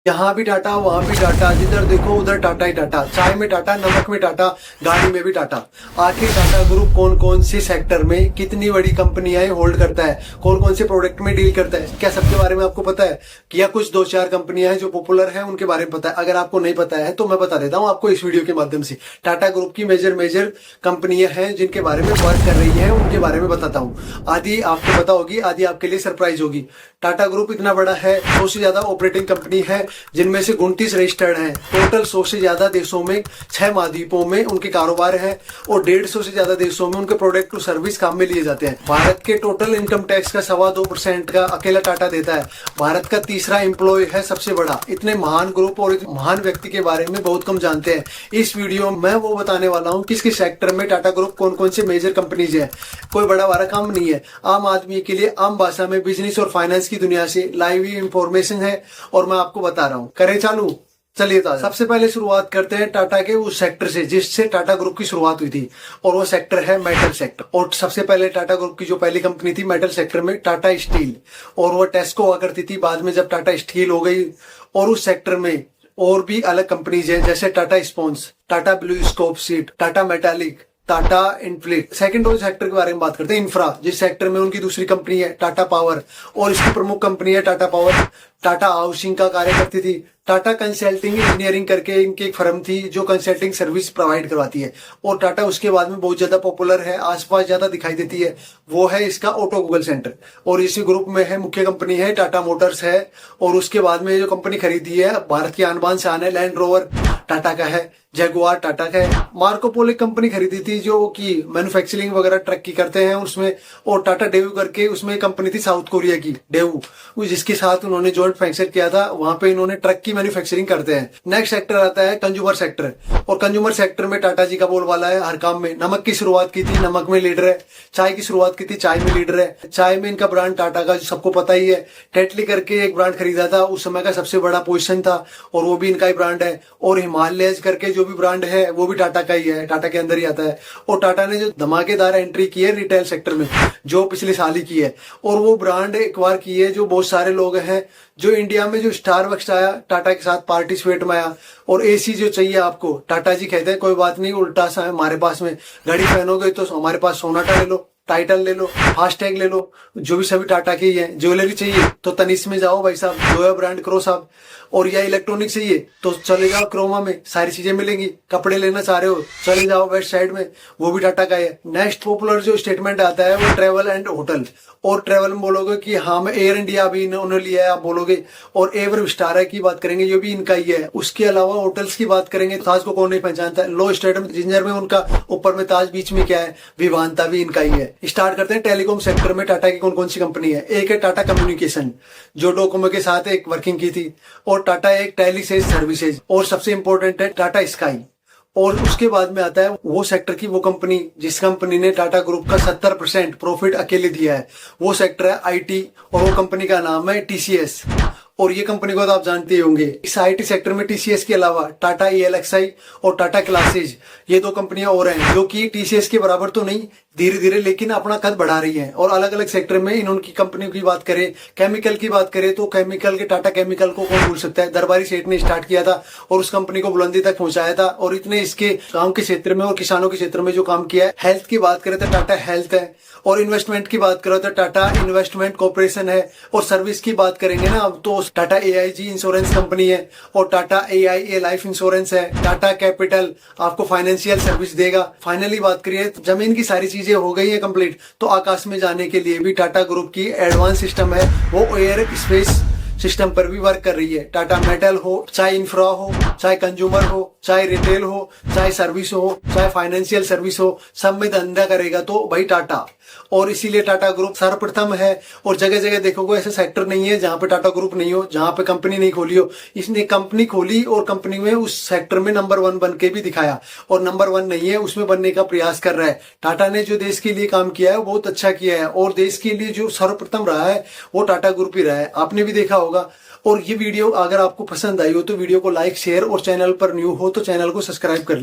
यहाँ भी टाटा, वहां भी टाटा, जिधर देखो उधर टाटा ही टाटा। चाय में टाटा, नमक में टाटा, गाड़ी में भी टाटा। आखिर टाटा ग्रुप कौन कौन से सेक्टर में कितनी बड़ी कंपनियां होल्ड करता है, कौन कौन से प्रोडक्ट में डील करता है, क्या सबके बारे में आपको पता है? या कुछ दो चार कंपनियां हैं जो पॉपुलर हैं उनके बारे में पता है? अगर आपको नहीं पता है तो मैं बता देता हूँ आपको इस वीडियो के माध्यम से। टाटा ग्रुप की मेजर कंपनियां हैं जिनके बारे में वर्क कर रही है, उनके बारे में बताता हूँ। आदि आपको पता होगी, आदि आपके लिए सरप्राइज होगी। टाटा ग्रुप इतना बड़ा है, 100 से ज्यादा ऑपरेटिंग कंपनी है, जिनमें से 29 रजिस्टर्ड हैं। टोटल 100 से ज्यादा देशों में, 6 महाद्वीपों में उनके कारोबार है और 150 से ज्यादा देशों में उनके प्रोडक्ट और सर्विस काम में लिए जाते हैं। भारत के टोटल इनकम टैक्स का 2.25% का अकेला टाटा देता है। भारत का तीसरा एम्प्लॉय है सबसे बड़ा। इतने महान ग्रुप और महान व्यक्ति के बारे में बहुत कम जानते हैं। इस वीडियो में वो बताने वाला हूँ किस किस सेक्टर में टाटा ग्रुप कौन कौन से मेजर कंपनीज है। कोई बड़ा बड़ा काम नहीं है, आम आदमी के लिए आम भाषा में बिजनेस और फाइनेंस की दुनिया से लाइव इंफॉर्मेशन है और मैं आपको बता रहा हूँ। करें चालू, चलिए। सबसे पहले शुरुआत करते हैं टाटा के उस सेक्टर से जिससे टाटा ग्रुप की शुरुआत हुई थी, और वो सेक्टर है मेटल सेक्टर। और सबसे पहले टाटा ग्रुप की जो पहली कंपनी थी मेटल सेक्टर में, टाटा स्टील, और वो टेस्को हुआ करती थी। बाद में जब टाटा स्टील हो गई, और उस सेक्टर में और भी अलग कंपनीज हैं जैसे टाटा स्पॉन्स, Tata blue scope steel, Tata metallic, Tata इनफ्लिट। सेकंड और सेक्टर के बारे में बात करते हैं, इंफ्रा, जिस सेक्टर में उनकी दूसरी कंपनी है टाटा पावर, और इसकी प्रमुख कंपनी है टाटा पावर। टाटा हाउसिंग का कार्य करती थी। टाटा कंसल्टिंग इंजीनियरिंग करके इनकी एक फर्म थी जो कंसल्टिंग सर्विस प्रोवाइड करवाती है। और टाटा उसके बाद में बहुत ज्यादा पॉपुलर है, आसपास ज्यादा दिखाई देती है, वो है इसका ऑटो गूगल सेंटर। और इसी ग्रुप में है, मुख्य कंपनी है टाटा मोटर्स है। और उसके बाद में जो कंपनी खरीदी है, भारत की आन बान शान है, लैंड रोवर टाटा का है, जगुआर टाटा का है। मार्को पोलो कंपनी खरीदी थी जो कि मैन्युफैक्चरिंग वगैरह ट्रक की करते हैं उसमें। और टाटा डेवू करके उसमें कंपनी थी साउथ कोरिया की, डेवू, जिसके साथ उन्होंने जॉइंट वेंचर किया था। वहां पे इन्होंने ट्रक की मैन्युफैक्चरिंग करते हैं। नेक्स्ट सेक्टर आता है कंज्यूमर सेक्टर, और कंज्यूमर सेक्टर में टाटा जी का बोलबाला है हर काम में। नमक की शुरुआत की थी, नमक में लीडर है। चाय की शुरुआत की थी, चाय में लीडर है। चाय में इनका ब्रांड टाटा का सबको पता ही है। टेटली करके एक ब्रांड खरीदा था, उस समय का सबसे बड़ा पोजीशन था, और वो भी इनका ही ब्रांड है। और हिमालयज करके जो भी ब्रांड है वो भी टाटा का ही है, टाटा के अंदर ही आता है। और टाटा ने जो धमाकेदार एंट्री की है रिटेल सेक्टर में, जो पिछले साल ही की है, और वो ब्रांड एक बार की है जो बहुत सारे लोग हैं जो इंडिया में जो स्टारबक्स आया टाटा के साथ पार्टिसिपेट में आया। और एसी जो चाहिए आपको, टाटा जी कहते हैं कोई बात नहीं, उल्टा सा है हमारे पास में, घड़ी पहनोगे तो हमारे पास सोनाटा ले लो, टाइटल ले लो, फास्टैग ले लो, जो भी सभी टाटा के ही है। ज्वेलरी चाहिए तो तनिष्क में जाओ भाई साहब, जोया ब्रांड करो साहब। और या इलेक्ट्रॉनिक चाहिए तो चले जाओ क्रोमा में, सारी चीजें मिलेंगी। कपड़े लेना चाह रहे हो चले जाओ वेस्ट साइड में, वो भी टाटा का है। नेक्स्ट पॉपुलर जो स्टेटमेंट आता है वो ट्रेवल एंड होटल। और ट्रेवल में बोलोगे कि हाँ मैं एयर इंडिया भी इन्होंने लिया है आप बोलोगे, और एवर विस्टारा की बात करेंगे ये भी इनका ही है। उसके अलावा होटल्स की बात करेंगे, ताज को कौन नहीं पहचानता है, लो स्टेडियम जिंजर में उनका, ऊपर में ताज, बीच में क्या है विवांता, भी इनका ही है। स्टार्ट करते हैं टेलीकॉम सेक्टर में टाटा की कौन कौन सी कंपनी है। एक है टाटा कम्युनिकेशन जो डोकोमो के साथ एक वर्किंग की थी, और टाटा एक टेलीसेज सर्विसेज, और सबसे इंपॉर्टेंट है टाटा स्काई। और उसके बाद में आता है वो सेक्टर की वो कंपनी जिस कंपनी ने टाटा ग्रुप का 70% प्रॉफिट अकेले दिया है, वो सेक्टर है आईटी, और वो कंपनी का नाम है टीसीएस। और ये कंपनी को तो आप जानते ही होंगे। इस आईटी सेक्टर में टीसीएस के अलावा टाटा ईएलएक्सआई और टाटा क्लासेज, ये दो कंपनियां और हैं जो कि टीसीएस के बराबर तो नहीं, धीरे धीरे लेकिन अपना कद बढ़ा रही हैं। और अलग अलग सेक्टर में इनकी कंपनी की बात करें, केमिकल की बात करें तो केमिकल के टाटा केमिकल को कौन भूल सकता है। दरबारी सेठ ने स्टार्ट किया था और उस कंपनी को बुलंदी तक पहुंचाया था। और इतने इसके गांव के क्षेत्र में और किसानों के क्षेत्र में जो काम किया है। हेल्थ की बात करें तो टाटा हेल्थ है, और इन्वेस्टमेंट की बात करो तो टाटा इन्वेस्टमेंट कॉर्पोरेशन है। और सर्विस की बात करेंगे ना अब तो टाटा एआईजी इंश्योरेंस कंपनी है, और टाटा एआईए लाइफ इंश्योरेंस है। टाटा कैपिटल आपको फाइनेंशियल सर्विस देगा। फाइनली बात करिए, जमीन की सारी चीजें हो गई है कंप्लीट, तो आकाश में जाने के लिए भी टाटा ग्रुप की एडवांस सिस्टम है, वो एयर स्पेस सिस्टम पर भी वर्क कर रही है। टाटा मेटल हो, चाहे इंफ्रा हो, चाहे कंज्यूमर हो, चाहे रिटेल हो, चाहे सर्विस हो, चाहे फाइनेंशियल सर्विस हो, सब में धंधा करेगा तो भाई टाटा। और इसीलिए टाटा ग्रुप सर्वप्रथम है। और जगह जगह देखोगे ऐसा सेक्टर नहीं है जहां पे टाटा ग्रुप नहीं हो, जहां पे कंपनी नहीं खोली हो। इसने कंपनी खोली और कंपनी में उस सेक्टर में नंबर 1 बन के भी दिखाया, और नंबर 1 नहीं है उसमें बनने का प्रयास कर रहा है। टाटा ने जो देश के लिए काम किया है वो बहुत अच्छा किया है, और देश के लिए जो सर्वप्रथम रहा है वो टाटा ग्रुप ही रहा है, आपने भी देखा होगा। और ये वीडियो अगर आपको पसंद आई हो तो वीडियो को लाइक, शेयर, और चैनल पर न्यू हो तो चैनल को सब्सक्राइब कर लीजिए।